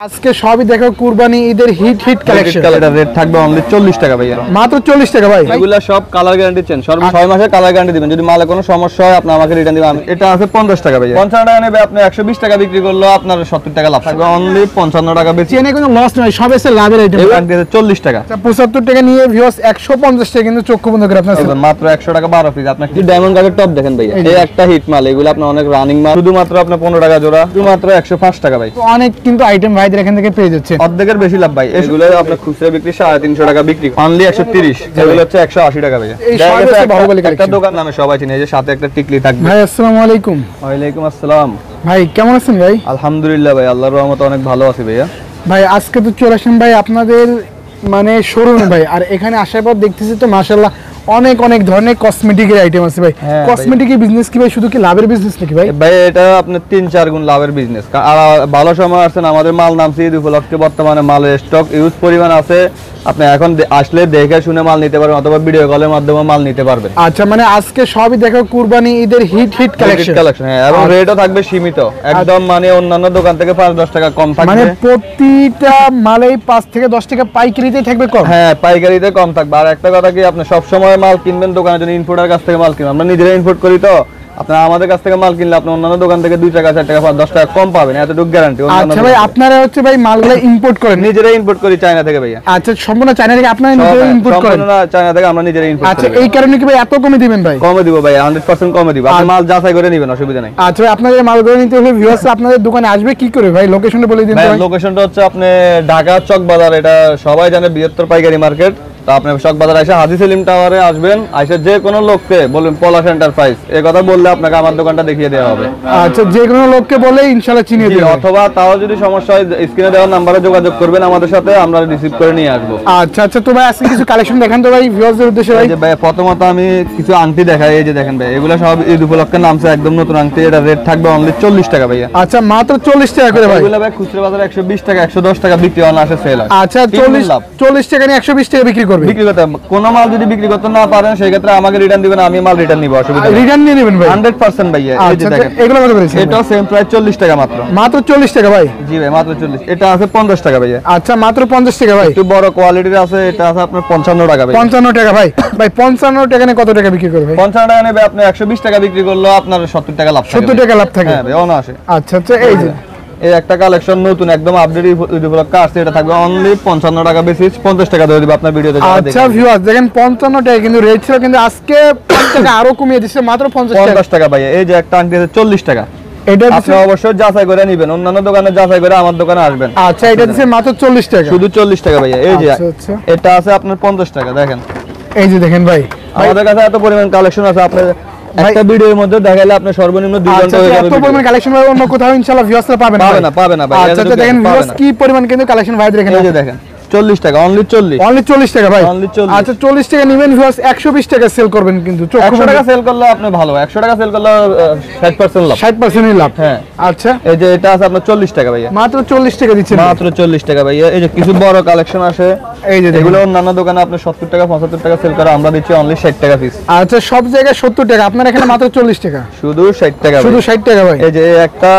আজকে সবই দেখো কুরবানি ঈদের হিট কালেকশন। এটা রেট থাকবে অনলি 40 টাকা ভাইয়া, মাত্র 40 টাকা ভাই। এগুলা সব কালার গ্যারান্টি চেঞ্জ, সর্ব 6 মাসের কালার গ্যারান্টি দিবেন। যদি মালে কোনো সমস্যা হয় আপনি আমাকে রিটার্ন দিবেন। এটা আছে 50 টাকা ভাইয়া, 55 টাকা নেবে আপনি 120 টাকা বিক্রি করলো আপনার 70 টাকা লাভ থাকবে। অনলি 55 টাকা বেশি, চেনে কোনো লস নয়, সব এসে লাভের আইটেম। এগুলা 40 টাকা। 75 টাকা নিয়ে ভিউয়ার্স 150 টাকা কিন্তু চক্ষু বন্ধ করে আপনার মাত্র 100 টাকা 12 পিস। আপনি কি ডায়মন্ড কাটের টপ দেখেন ভাইয়া, এই একটা হিট মাল, এগুলো আপনার অনেক রানিং মাল। শুধুমাত্র আপনার 15 টাকা জোড়া, শুধুমাত্র 105 টাকা ভাই। অনেক কিন্তু আইটেম ভাইদের এখান থেকে পেয়ে যাচ্ছে, অর্ধেকের বেশি লাভ ভাই। এগুলো আপনার খুচরা বিক্রি 350 টাকা বিক্রি, অনলি 130। এগুলো হচ্ছে 180 টাকা ভাই। একটা দোকান নামে সবাই চিনে, এই যে সাথে একটা টিকলি থাকবে। ভাই আসসালামু আলাইকুম। ওয়ালাইকুম আসসালাম ভাই কেমন আছেন ভাই? আলহামদুলিল্লাহ ভাই, আল্লাহর রহমতে অনেক ভালো আছি ভাইয়া। ভাই আজকে তো চলে আসেন ভাই আপনাদের মানে শোরুমে ভাই, আর এখানে আসার পর দেখতেছি তো মাশাআল্লাহ অনেক অনেক ধরনের কসমেটিকের আইটেম আছে ভাই। কসমেটিকের বিজনেস কি ভাই শুধু কি লাভের বিজনেস নাকি ভাই? ভাই এটা আপনার 3-4 গুণ লাভের বিজনেস। আর ভালো সময় আসছেন, আমাদের মাল নামছে ঈদ উপলক্ষে, বর্তমানে মালের স্টক ইউজ পরিমাণ আছে। আপনি এখন আসলে দেখে শুনে মাল নিতে পারবেন, অথবা ভিডিও কলের মাধ্যমে মাল নিতে পারবেন। আচ্ছা, মানে আজকে সবই দেখো কুরবানি ঈদের হিট কালেকশন। হ্যাঁ, এবং রেটও থাকবে সীমিত একদম, মানে অন্যান্য দোকান থেকে 5-10 টাকা কম থাকবে। মানে প্রতিটা মালেই 5 থেকে 10 টাকা পাইকারিতে থাকবে কম। হ্যাঁ, পাইকারিতে কম থাকবে। আর একটা কথা কি, আপনি সব সময় মাল কিনবেন দোকানের জন্য, ইনপুটের কাছ থেকে মাল কিনবেন। আমরা নিজেরা ইনপুট করি, তো আপনারা আমাদের কাছ থেকে মাল কিনলে আপনি অন্যান্য দোকান থেকে 2 টাকা 4 টাকা 10 টাকা কম পাবেন, এতটুকু গ্যারান্টি। আচ্ছা ভাই, আপনারা হচ্ছে ভাই মালগুলো ইম্পোর্ট করেন? নিজেরা ইম্পোর্ট করি চায়না থেকে ভাইয়া। আচ্ছা, সম্পূর্ণ চায়না থেকে আপনারা নিজেরা ইম্পোর্ট করেন? সম্পূর্ণ চায়না থেকে আমরা নিজেরা ইম্পোর্ট করি। আচ্ছা, এই কারণে কি ভাই এত কমে দিবেন ভাই? কমে দিব ভাই, 100% কমে দিব। আপনি মাল যাচাই করে নেবেন, অসুবিধা নাই। আচ্ছা ভাই, আপনাদের মালগুলো নিতে হলে ভিউয়ার্স আপনাদের দোকানে আসবে কি করে ভাই? লোকেশনটা বলে দিন ভাই। লোকেশনটা হচ্ছে আপনি ঢাকা চক বাজার, এটা সবাই জানে, বৃহত্তর পাইকারি মার্কেট। তো আপনি চক বাজার এসে হাজি সেলিম টাওয়ারে আসবেন, এসে যে কোনো লোককে বলবেন পলাশ এন্টারপ্রাইজ, এই কথা বললে আপনাকে আমার দোকানটা দেখিয়ে দেওয়া হবে। আচ্ছা, যে কোনো লোককে বলে ইনশাআল্লাহ চিনিয়ে দিবেন, অথবা তাও যদি সমস্যা হয় স্ক্রিনে দেওয়া নম্বরে যোগাযোগ করবেন আমাদের সাথে, আমরা রিসিভ করে নিয়ে আসবো। আচ্ছা আচ্ছা, তো ভাই আজকে কিছু কালেকশন দেখান তো ভাই ভিউয়ারদের উদ্দেশ্যে ভাই। ভাই প্রথমত আমি কিছু আংটি দেখাই, এই যে দেখেন ভাই, এগুলো সব ঈদ উপলক্ষে নামছে, একদম নতুন আংটি। এটা রেট থাকবে অনলি 40 টাকা ভাইয়া। আচ্ছা, মাত্র 40 টাকা করে ভাই। এগুলো ভাই খুচরা বাজারে 120 টাকা 110 টাকা বিক্রি হয়, আসে সেল হয়। আচ্ছা, 40 টাকা নিয়ে 120 টাকা বিক্রি করবে। বিক্রি করতে কোন মাল যদি বিক্রি করতে না পারেন, সেই ক্ষেত্রে আমাকে রিটার্ন দিবেন, আমি মাল রিটার্ন নিব, অসুবিধা নেই। রিটার্ন নিয়ে নেবেন ভাই 100% ভাইয়া। এই যে দেখেন, এগুলো কত করেছে? এটাও সেম প্রাইস 40 টাকা মাত্র। মাত্র 40 টাকা ভাই? জি ভাই, মাত্র 40। এটা আছে 50 টাকা ভাইয়া। আচ্ছা, মাত্র 50 টাকা ভাই। একটু বড় কোয়ালিটির আছে, এটা আছে আপনার 55 টাকা ভাই। 55 টাকা ভাই। ভাই 55 টাকা নিয়ে কত টাকা বিক্রি করবে? 55 টাকা নেবে আপনি 120 টাকা বিক্রি করলো আপনার 70 টাকা লাভ থাকে। 70 টাকা লাভ থাকে। হ্যাঁ ভাই, অনায়াসে। আচ্ছা আচ্ছা, এই যে এই একটা কালেকশন নতুন একদম আপডেট ঈদ উপলক্ষে আসছে, এটা থাকবে অনলি 55 টাকা বেশি, 50 টাকা ধরে দিব আপনার ভিডিওতে। আচ্ছা ভিউয়ার্স দেখেন, 55 টাকা কিন্তু রেট ছিল, কিন্তু আজকে 5 টাকা আরো কমিয়ে দিচ্ছে, মাত্র 50 টাকা ভাই। এই যে একটা আংটি আছে 40 টাকা, এটা আপনি অবশ্যই যাচাই করে নেবেন, অন্যান্য দোকানে যাচাই করে আমার দোকানে আসবেন। আচ্ছা, এটা দিচ্ছে মাত্র 40 টাকা, শুধু 40 টাকা ভাইয়া। এই যে আচ্ছা, এটা আছে আপনার 50 টাকা। দেখেন, এই যে দেখেন ভাই, আমাদের কাছে এত পরিমাণ কালেকশন আছে, আপনি একটা ভিডিওর মধ্যে দেখাইলে আপনি সর্বনিম্ন 2 ঘন্টা হয়ে যাবে। এত পরিমাণ কালেকশন ভাই অন্য কোথাও ইনশাআল্লাহ ভিউয়ার্সরা পাবেন না। পাবে না ভাই। আচ্ছা, দেখেন ভিউয়ার্স কি পরিমাণ কিন্তু কালেকশন ভাইদের এখানে। এই যে দেখেন 40 টাকা, অনলি 40 টাকা ভাই। অনলি 40। আচ্ছা, 40 টাকা নিবেন ভিউয়ার্স, 120 টাকা সেল করবেন, কিন্তু 100 টাকা সেল করলে আপনি ভালো, 100 টাকা সেল করলে 60% লাভ। 60% লাভ। হ্যাঁ। আচ্ছা, এই যে এটা আছে আপনার 40 টাকা ভাইয়া। মাত্র 40 টাকা দিচ্ছেন? মাত্র 40 টাকা ভাইয়া। এই যে কিছু বড় কালেকশন আছে, এই যে এগুলো অন্যান্য দোকানে আপনি 70 টাকা 75 টাকা সেল করে, আমরা দিচ্ছি অনলি 60 টাকা পিস। আচ্ছা, সব জায়গায় 70 টাকা, আপনার এখানে মাত্র 40 টাকা, শুধু 60 টাকা, শুধু 60 টাকা ভাই। এই যে একটা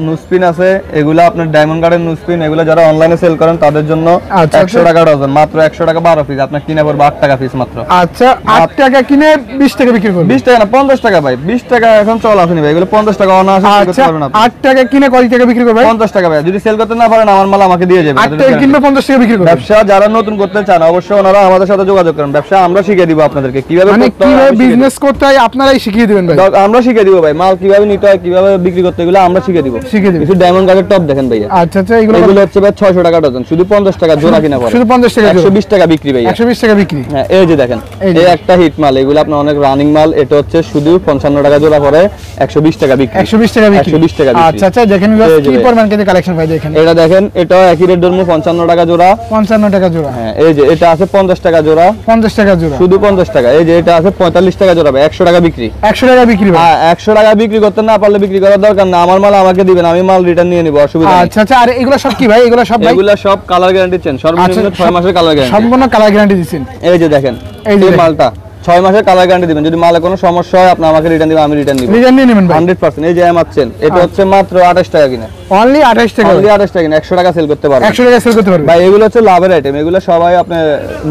নুসপিন আছে, এগুলা আপনার ডায়মন্ড কার্ডের নুসপিন, এগুলা যারা অনলাইনে সেল করেন তাদের জন্য 100 টাকা ডজন, মাত্র 100 টাকা 12 পিস, আপনার কিনে পড়বে 8 টাকা পিস মাত্র। আচ্ছা, 8 টাকা কিনে 20 টাকা বিক্রি করবেন? 20 টাকা না, 50 টাকা ভাই। 20 টাকা এখন চল আসেনি ভাই, এগুলো 50 টাকা অনায়াসে সেল করতে পারবেন আপনি। 8 টাকা কিনে কত টাকা বিক্রি করবেন? 50 টাকা ভাই। যদি সেল করতে না পারেন আমার মাল আমাকে দিয়ে যাবেন। 8 টাকা কিনবে 50 টাকা বিক্রি করবেন। ব্যবসা যারা নতুন করতে চান অবশ্যই ওনারা আমাদের সাথে যোগাযোগ করেন, ব্যবসা আমরা শিখিয়ে দিব আপনাদেরকে কিভাবে মানে করতে হয়, কিভাবে বিজনেস করতে হয় আপনারাই শিখিয়ে দিবেন ভাই। আমরা শিখিয়ে দিব ভাই, মাল কিভাবে নিতে হয় কিভাবে বিক্রি করতে, এগুলো আমরা শিখিয়ে দিব। কিছু ডায়মন্ড কার্ডের টপ দেখেন ভাইয়া। আচ্ছা আচ্ছা, এগুলো হচ্ছে ভাই 600 টাকা ডজন, শুধু 50 টাকা জোড়া কিনা পড়ে। শুধু 50 টাকা, 120 টাকা বিক্রি ভাইয়া। 120 টাকা বিক্রি। হ্যাঁ, এই যে দেখেন, এই একটা হিট মাল, এগুলো আপনার অনেক রানিং মাল। এটা হচ্ছে শুধু 55 টাকা জোড়া পড়ে, 120 টাকা বিক্রি। 120 টাকা বিক্রি। 120 টাকা বিক্রি। আচ্ছা আচ্ছা, দেখেন কি পরিমাণ কিন্তু কালেকশন ভাই দেখেন। এটা দেখেন, এটাও একই রেট ধরমু 55 টাকা জোড়া। 55 টাকা জোড়া। হ্যাঁ, এই যে এটা আছে 50 টাকা জোড়া। 50 টাকা জোড়া, শুধু 50 টাকা। এই যে এটা আছে 45 টাকা জোড়া ভাই, 100 টাকা বিক্রি। 100 টাকা বিক্রি ভাই। 100 টাকা বিক্রি করতে না পারলে বিক্রি করার দরকার না, আমার মাল আমাকে দিবেন, আমি মাল রিটার্ন নিয়ে নিব, অসুবিধা নেই। আচ্ছা আচ্ছা, আর এগুলো সব কি ভাই? এগুলো সব ভাই, এগুলা সব কালার গ্যারান্টি চেঞ্জ, সর্বনিম্ন 6 মাসের কালার গ্যারান্টি। সম্পূর্ণ কালার গ্যারান্টি দিবেন। এই যে দেখেন, এই মালটা 6 মাসের কালার গ্যারান্টি দিবেন, যদি মালে কোনো সমস্যা হয় আপনি আমাকে রিটার্ন দিবেন, আমি রিটার্ন দিব, রিটার্ন নিয়ে নেবেন ভাই 100%। এই যে এম আছেন, এটা হচ্ছে মাত্র 28 টাকা কিনা। অনলি 28 টাকা, অনলি 28 টাকা, 100 টাকা সেল করতে পারবেন, 100 টাকা সেল করতে পারবেন ভাই। এগুলো হচ্ছে লাভের আইটেম, এগুলো সবাই আপনি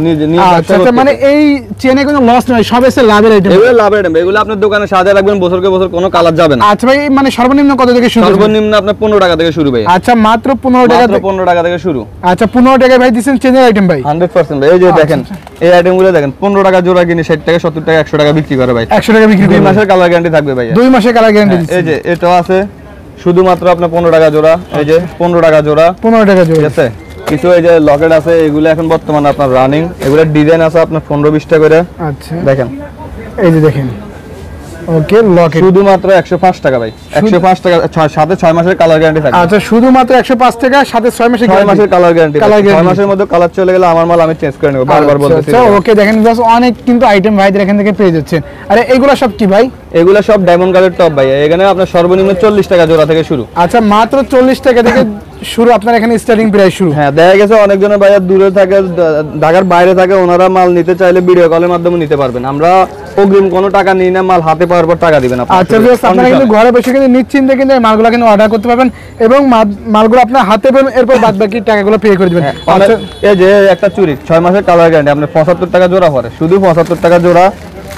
নিজে আচ্ছা, মানে এই চেনে কোনো লস নয়, সব এসে লাভের আইটেম, এগুলো লাভের আইটেম, এগুলো আপনার দোকানে সাজিয়ে রাখবেন বছরকে বছর, কোনো কালার যাবে না। আচ্ছা ভাই, মানে সর্বনিম্ন কত থেকে শুরু? সর্বনিম্ন আপনার 15 টাকা থেকে শুরু ভাই। আচ্ছা, মাত্র 15 টাকা, মাত্র 15 টাকা থেকে শুরু। আচ্ছা 15 টাকায় ভাই দিচ্ছেন চেনের আইটেম ভাই 100% ভাই। এই যে দেখেন এই আইটেমগুলো দেখেন, 15 টাকা জোড়া কিনে 60 টাকা 70 টাকা 100 টাকা বিক্রি করে ভাই, 100 টাকা বিক্রি 2 করে। মাসের কালার গ্যারান্টি থাকবে ভাই, 2 মাসের কালার গ্যারান্টি দিচ্ছেন। এই যে এটাও আছে শুধুমাত্র আপনার 15 টাকা জোড়া, এই যে 15 টাকা জোড়া, 15 টাকা ঠিক জোড়া। আছে। কিছু এই যে লকেট আছে, এগুলো এখন বর্তমানে আপনার রানিং, এগুলো ডিজাইন আছে আপনার 15-20 টাকা করে। আচ্ছা দেখেন এই যে দেখেন, ওকে লকেট শুধুমাত্র 105 টাকা ভাই, 105 টাকা, সাথে 6 মাসের কালার গ্যারান্টি থাকবে। আচ্ছা, শুধুমাত্র 105 টাকা, সাথে 6 মাসের 6 মাসের কালার গ্যারান্টি, কালার 6 গ্যারান্টি। মাসের মধ্যে কালার চলে গেলে আমার মাল আমি চেঞ্জ করে নেব, বারবার বলতেছি। আচ্ছা ওকে, দেখেন জাস্ট অনেক কিন্তু আইটেম ভাইদের এখান থেকে পেয়ে যাচ্ছেন। আরে এগুলো সব কি ভাই? এগুলো সব ডায়মন্ড কালার টপ ভাই, এখানে আপনার সর্বনিম্ন 40 টাকা জোড়া থেকে শুরু। আচ্ছা, মাত্র 40 টাকা থেকে শুরু আপনার এখানে স্টার্টিং প্রাইস শুরু। হ্যাঁ, দেখা গেছে অনেকজনের ভাইয়া দূরে থাকে, ঢাকার বাইরে থাকে, ওনারা মাল নিতে চাইলে ভিডিও কলের মাধ্যমে নিতে পারবেন। আমরা অগ্রিম কোনো টাকা নিই না, মাল হাতে পাওয়ার পর টাকা দিবেন আপনারা। আচ্ছা ভিউয়ার্স, আপনারা কিন্তু ঘরে বসে কিন্তু নিশ্চিন্তে কিন্তু এই মালগুলো কিন্তু অর্ডার করতে পারবেন এবং মালগুলো আপনার হাতে পাবেন, এরপর বাদ বাকি টাকাগুলো পে করে দিবেন। আচ্ছা, এই যে একটা চুড়ি 6 মাসের কালার গ্যারান্টি, আপনি 75 টাকা জোড়া পড়ে, শুধু 75 টাকা জোড়া,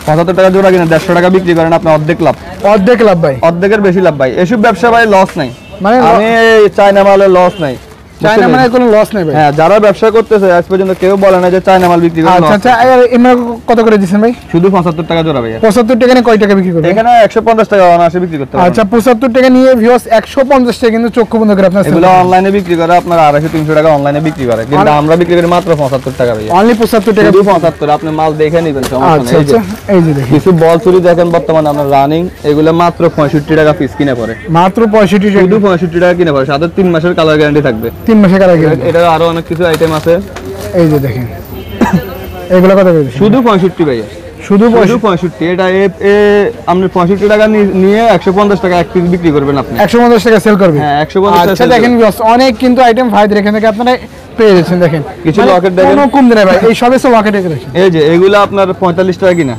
75 টাকা জোড়া কিনে 150 টাকা বিক্রি করেন, আপনি অর্ধেক লাভ, অর্ধেক লাভ ভাই, অর্ধেকের বেশি লাভ ভাই। এসব ব্যবসা ভাই লস নাই, মানে আমি চায়না মালের লস নাই, চায়না মানে কোনো লস নেই ভাই। হ্যাঁ, যারা ব্যবসা করতেছে আজ পর্যন্ত কেউ বলে না যে চায়না মাল বিক্রি করে আচ্ছা loss। আচ্ছা, এমনি কত করে দিচ্ছেন ভাই? শুধু 75 টাকা জোড়া ভাই, 75 টাকা নিয়ে কয় টাকা বিক্রি করবেন? এখানে 150 টাকা অনায়াসে বিক্রি করতে পারবেন। আচ্ছা, 75 টাকা নিয়ে ভিউয়ার্স 150 টাকা কিন্তু চক্ষু বন্ধ করে আপনার এগুলো অনলাইনে বিক্রি করে আপনার 250-300 টাকা অনলাইনে বিক্রি করে, কিন্তু আমরা বিক্রি করি মাত্র 75 টাকা ভাই, অনলি 75 টাকা। শুধু 75। আপনি মাল দেখে নেবেন, সমস্যা আচ্ছা নেই। এই যে আচ্ছা, এই যে দেখেন কিছু বল চুরি দেখেন বর্তমানে আপনার রানিং, এগুলো মাত্র 65 টাকা পিস কিনে পড়ে, মাত্র 65 টাকা, শুধু 65 টাকা কিনে পড়ে, সাথে 3 মাসের কালার গ্যারান্টি থাকবে। 3 মাসের কালার গ্যারান্টি। এটা আরো অনেক কিছু আইটেম আছে, এই যে দেখেন এগুলো কত করে দিচ্ছেন? শুধু 65 ভাই, শুধু শুধু 65। এটা আপনি 65 টাকা নিয়ে 150 টাকা এক পিস বিক্রি করবেন আপনি। 150 টাকা সেল করবে। হ্যাঁ, 150 টাকা আচ্ছা sell দেখেন ভিউয়ার্স, অনেক কিন্তু আইটেম ভাইদের এখান থেকে আপনারা পেয়ে যাচ্ছেন। দেখেন কিছু লকেট দেখেন, কোনো কম দেয় ভাই, এই সবে সব লকেট দেখেন। এই যে এগুলো আপনার 45 টাকা কিনা,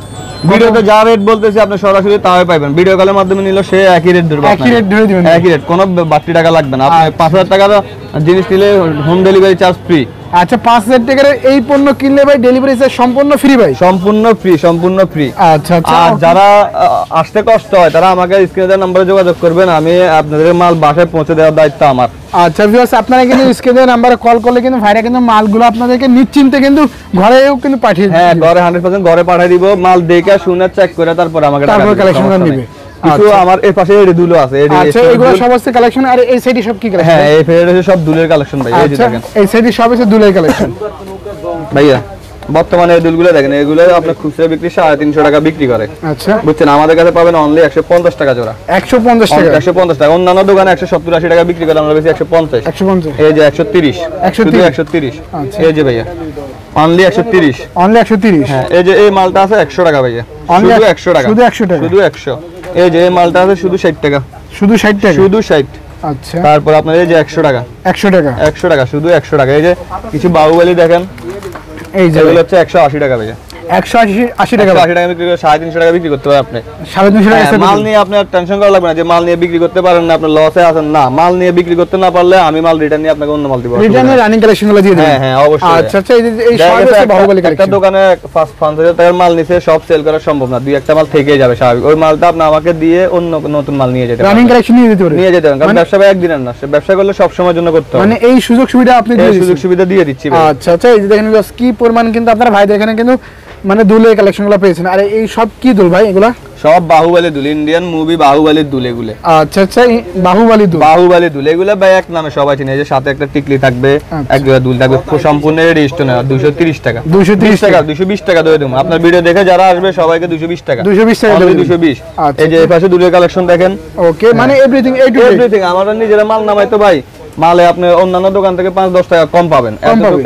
ভিডিওতে যা রেট বলতেছি আপনি সরাসরি তাই পাবেন, ভিডিও কলের মাধ্যমে নিলে সে একই রেট ধরবে, একই রেট ধরে দিবেন, একই রেট, কোনো বাড়তি টাকা লাগবে না। আপনি 5000 টাকার জিনিস নিলে হোম ডেলিভারি চার্জ ফ্রি। আচ্ছা, 5000 টাকার এই পণ্য কিনলে ভাই ডেলিভারি চার্জ সম্পূর্ণ ফ্রি ভাই, সম্পূর্ণ ফ্রি, সম্পূর্ণ ফ্রি। আচ্ছা আচ্ছা, আর যারা আসতে কষ্ট হয় তারা আমাকে স্ক্রিনে নাম্বারে যোগাযোগ করবেন, আমি আপনাদের মাল বাসায় পৌঁছে দেওয়ার দায়িত্ব আমার। আচ্ছা ভিউয়ার্স, আপনারা কিন্তু স্ক্রিনের নাম্বারে কল করলে কিন্তু ভাইরা কিন্তু মালগুলো আপনাদেরকে নিশ্চিন্তে কিন্তু ঘরেও কিন্তু পাঠিয়ে হ্যাঁ, দিবে। ঘরে 100% ঘরে পাঠিয়ে দিব, মাল দেখে শুনে চেক করে তারপর আমাকে টাকা তারপর দিবেন, কালেকশন সমস্যা নিবে। নেই। কিছু আচ্ছা। আমার এই পাশে এডি দুলো আছে, আচ্ছা, এগুলো সব হচ্ছে কালেকশন। আর এই সাইডে সব কি কালেকশন? হ্যাঁ, এই ফেডারেশন সব দুলের কালেকশন ভাই, এই যে আচ্ছা, দেখেন এই সাইডে সব হচ্ছে দুলের কালেকশন ভাইয়া। বর্তমানে এই দুলগুলো দেখেন, এগুলো আপনার খুচরা বিক্রি 350 টাকা বিক্রি করে, আচ্ছা, বুঝছেন। আমাদের কাছে পাবেন অনলি 150 টাকা জোড়া, 150 টাকা, 150 টাকা। অন্যান্য দোকানে 170-80 টাকা বিক্রি করে, আমরা বেশি 150। 150, এই যে 130, 130 130। আচ্ছা। এই যে ভাইয়া অনলি 130। অনলি 130। হ্যাঁ, এই যে এই মালটা আছে 100 টাকা ভাইয়া, Only শুধু 100 টাকা, শুধু 100 টাকা, শুধু 100। এই যে এই মালটা আছে শুধু 60 টাকা, শুধু 60 টাকা, শুধু 60। আচ্ছা, তারপর আপনার এই যে 100 টাকা, 100 টাকা, 100 টাকা, শুধু 100 টাকা। এই যে কিছু বাহুবলী দেখেন, এই যে এগুলো হচ্ছে 180 টাকা ভাইয়া, 180 টাকা, 180 টাকা বিক্রি করে 350 টাকা বিক্রি করতে পারেন আপনি। 350 টাকা হ্যাঁ, সেল মাল নিয়ে আপনার টেনশন করা লাগবে না যে মাল নিয়ে বিক্রি করতে পারেন না, আপনার লসে আছেন না। মাল নিয়ে বিক্রি করতে না পারলে আমি মাল রিটার্ন নিয়ে আপনাকে অন্য মাল দিব, রিটার্নের রানিং কালেকশনগুলো দিয়ে দেবেন। হ্যাঁ হ্যাঁ, অবশ্যই। আচ্ছা আচ্ছা, এই দেখা সব গেছে হচ্ছে বাহুবলী একটা কালেকশন। দোকানে 5,000 টাকার মাল নিছে, সব সেল করা সম্ভব না, দুই একটা মাল থেকেই যাবে স্বাভাবিক। ওই মালটা আপনি আমাকে দিয়ে অন্য নতুন মাল নিয়ে যেতে রানিং পারেন, কালেকশন নিয়ে দিতে পারবেন, নিয়ে যেতে পারেন। কারণ ব্যবসা ভাই একদিনের না, সে ব্যবসা করলে সব সময়ের জন্য করতে হবে, মানে এই সুযোগ সুবিধা আপনি দিয়ে এই দিচ্ছেন। সুযোগ সুবিধা দিয়ে দিচ্ছি ভাই। আচ্ছা আচ্ছা, এই যে দেখেন ভিউয়ার্স, কি পরিমাণ কিন্তু আপনারা ভাইদের এখানে কিন্তু মানে দুলের কালেকশনগুলো পেয়েছেন। আর এই সব কি দুল ভাই এগুলা? সব বাহুবলী দুল, ইন্ডিয়ান মুভি বাহুবলীর দুল এগুলো। আচ্ছা আচ্ছা, বাহুবলী দুল, বাহুবলী দুল এগুলো ভাই এক নামে সবাই চিনে। এই যে সাথে একটা টিকলি থাকবে, আচ্ছা। এক জোড়া দুল থাকবে, সম্পূর্ণ রেজিস্ট্রেশন 230 টাকা, 230 টাকা, 220 টাকা দিয়ে দেবো। আপনার ভিডিও দেখে যারা আসবে সবাইকে 220 টাকা, 220 টাকা Only দেবেন। 220। আচ্ছা। এই যে এই পাশে দুলের কালেকশন দেখেন, ওকে, মানে everything A to Z. Everything. আমরা নিজেরা মাল নামাই তো ভাই, মালে আপনি অন্যান্য দোকান থেকে 5-10 টাকা কম পাবেন,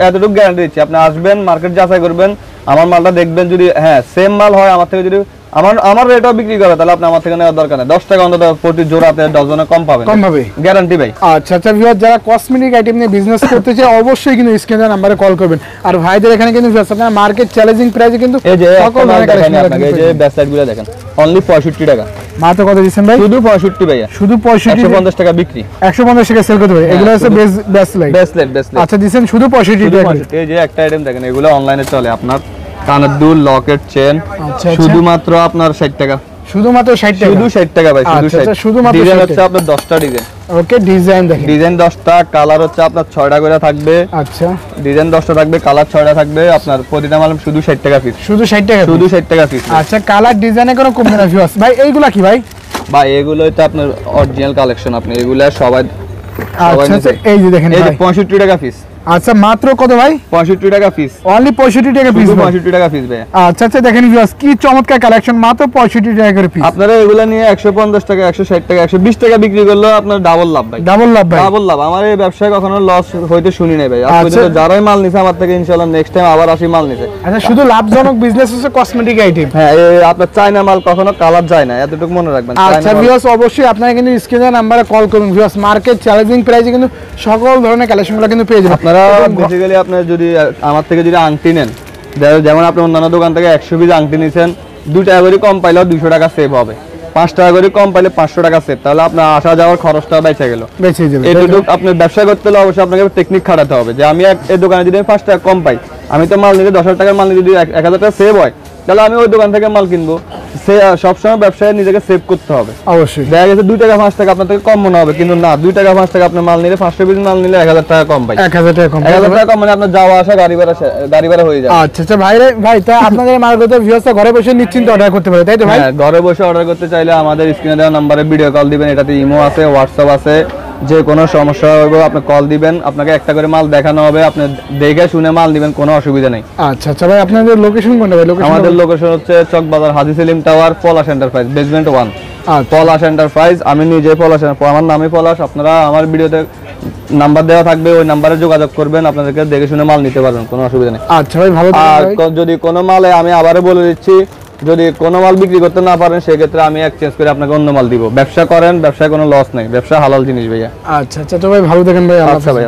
এতটুকু গ্যারান্টি দিচ্ছি। আপনি আসবেন, মার্কেট যাচাই করবেন, আমার মালটা দেখবেন, যদি হ্যাঁ সেম মাল হয় আমার থেকে যদি আমার রেটও বিক্রি করে, তাহলে আপনি আমার থেকে নেওয়ার দরকার নেই। 10 টাকা অন্তত প্রতি জোড়াতে ডজনে কম পাবেন, কম হবে গ্যারান্টি ভাই। আচ্ছা আচ্ছা ভিউয়ার, যারা কসমেটিক আইটেম নিয়ে বিজনেস করতে চায় অবশ্যই কিন্তু স্ক্রিনের নাম্বারে কল করবেন। আর ভাইদের এখানে কিন্তু ভিউয়ার্স আপনারা মার্কেট চ্যালেঞ্জিং প্রাইসে কিন্তু এই যে সকল ধরনের দেখেন কালেকশন আপনাকে, এই যে ব্যাকসাইডগুলো দেখেন, অনলি 65 টাকা মাত্র। কত দিচ্ছেন ভাই? শুধু 65 ভাইয়া, শুধু 65, 150 টাকা বিক্রি, 150 টাকা সেল করতে পারে। এগুলো হচ্ছে ব্রেসলেট। ব্রেসলেট। আচ্ছা দিচ্ছেন শুধু 65 টাকা। এই যে একটা আইটেম দেখেন, এগুলো অনলাইনে চলে আপনার, কানের দুল, লকেট, চেন, আচ্ছা, শুধুমাত্র আপনার 60 টাকা, শুধুমাত্র 60 টাকা, শুধু 60 টাকা ভাই, শুধু আচ্ছা, 60। আচ্ছা, শুধুমাত্র ডিজাইন 60 হচ্ছে আপনার 10টা ডিজাইন। ওকে ডিজাইন দেখেন, ডিজাইন 10টা, কালার হচ্ছে আপনার 6টা করে থাকবে। আচ্ছা ডিজাইন 10টা থাকবে, কালার 6টা থাকবে, আপনার প্রতিটা মাল শুধু 60 টাকা পিস, শুধু 60 টাকা, শুধু 60 টাকা পিস। আচ্ছা কালার ডিজাইনে কোনো কমবে না ভিউয়ার্স। ভাই এইগুলা কি ভাই? ভাই এগুলো হচ্ছে আপনার অরিজিনাল কালেকশন, আপনি এগুলা সবাই আচ্ছা আচ্ছা এই যে দেখেন এই যে ভাই, 65 টাকা পিস। আচ্ছা মাত্র কত ভাই? 65 টাকা পিস, অনলি 65 টাকা পিস, 65 টাকা পিস ভাই। আচ্ছা আচ্ছা দেখেন ভিউয়ার্স কি চমৎকার কালেকশন, মাত্র 65 টাকা করে পিস। আপনারা এগুলো নিয়ে 150 টাকা, 160 টাকা, 120 টাকা বিক্রি করলে আপনার ডাবল লাভ ভাই, ডাবল লাভ ভাই, ডাবল লাভ। আমার এই ব্যবসায় কখনো লস হইতে শুনি নাই ভাই। আজ আচ্ছা। পর্যন্ত যারাই মাল নিছে আমার থেকে ইনশাআল্লাহ নেক্সট টাইম আবার আসি মাল নিছে। আচ্ছা শুধু লাভজনক বিজনেস হচ্ছে কসমেটিক আইটেম। হ্যাঁ, এই আপনার চায়না মাল কখনো কালার যায় না, এতটুকু মনে রাখবেন। আচ্ছা চায়না মাল- ভিউয়ার্স অবশ্যই আপনারা কিন্তু স্ক্রিনের নাম্বারে কল করুন ভিউয়ার্স, মার্কেট চ্যালেঞ্জিং প্রাইসে কিন্তু সকল ধরনের কালেকশনগুলো কিন্তু পেয়ে যাবেন। আপনারা বেসিক্যালি আপনার যদি আমার থেকে যদি আংটি নেন, যেমন আপনি অন্যান্য দোকান থেকে 100 পিস আংটি নিছেন, 2 টাকা করে কম পাইলেও 200 টাকা সেভ হবে, 5 টাকা করে কম পাইলে 500 টাকা সেভ, তাহলে আপনার আসা যাওয়ার খরচটা বেঁচে গেল। বেঁচে যাবে। এটুকু আপনি ব্যবসা করতে হলে অবশ্যই আপনাকে টেকনিক খাটাতে হবে, যে আমি এই দোকানে যদি 5 টাকা কম পাই, আমি তো মাল নিলে 10,000 টাকার মাল নিলে যদি 1000 টাকা সেভ হয়, তাহলে আমি ওই দোকান থেকে মাল কিনবো। সে সবসময় ব্যবসায় নিজেকে সেভ করতে হবে। অবশ্যই দেখা গেছে 2 টাকা 5 টাকা আপনার থেকে কম মনে হবে, কিন্তু না, 2 টাকা 5 টাকা আপনার মাল নিলে 500 পিস মাল নিলে 1000 টাকা কম পাই। 1000 টাকা কম, 1000 টাকা কম মানে আপনার যাওয়া আসা গাড়ি ভাড়া হয়ে যায়। আচ্ছা আচ্ছা ভাই ভাই তা আপনাদের মার্কেট ভিউয়ার্স ঘরে বসে নিশ্চিন্তে অর্ডার করতে পারে, তাই তো ভাই? হ্যাঁ, ঘরে বসে অর্ডার করতে চাইলে আমাদের স্ক্রিনে দেওয়া নম্বরে ভিডিও কল দিবেন, এটাতে ইমো আছে, হোয়াটসঅ্যাপ আছে। যে কোনো সমস্যা হবে আপনি কল দিবেন, আপনাকে একটা করে মাল দেখানো হবে, আপনি দেখে শুনে মাল দিবেন, কোনো অসুবিধা নেই। আচ্ছা আচ্ছা ভাই আপনাদের লোকেশন কোনটা ভাই? লোকেশন আমাদের লোকেশন হচ্ছে চকবাজার হাজী সেলিম টাওয়ার, পলাশ এন্টারপ্রাইজ, বেসমেন্ট 1, আচ্ছা পলাশ এন্টারপ্রাইজ। আমি নিজে পলাশ, আমার নামই পলাশ। আপনারা আমার ভিডিওতে নাম্বার দেওয়া থাকবে, ওই নাম্বারে যোগাযোগ করবেন, আপনাদেরকে দেখে শুনে মাল নিতে পারবেন, কোনো অসুবিধা নেই। আচ্ছা ভাই ভালো আর থাকবেন ভাই। যদি কোনো মালে, আমি আবারও বলে দিচ্ছি, যদি কোনো মাল বিক্রি করতে না পারেন সেক্ষেত্রে আমি এক্সচেঞ্জ করে আপনাকে অন্য মাল দিব। ব্যবসা করেন, ব্যবসায় কোনো লস নেই, ব্যবসা হালাল জিনিস ভাইয়া। আচ্ছা আচ্ছা তো ভাই ভালো থাকেন ভাই, আল্লাহ আচ্ছা হাফেজ। ভাইয়া।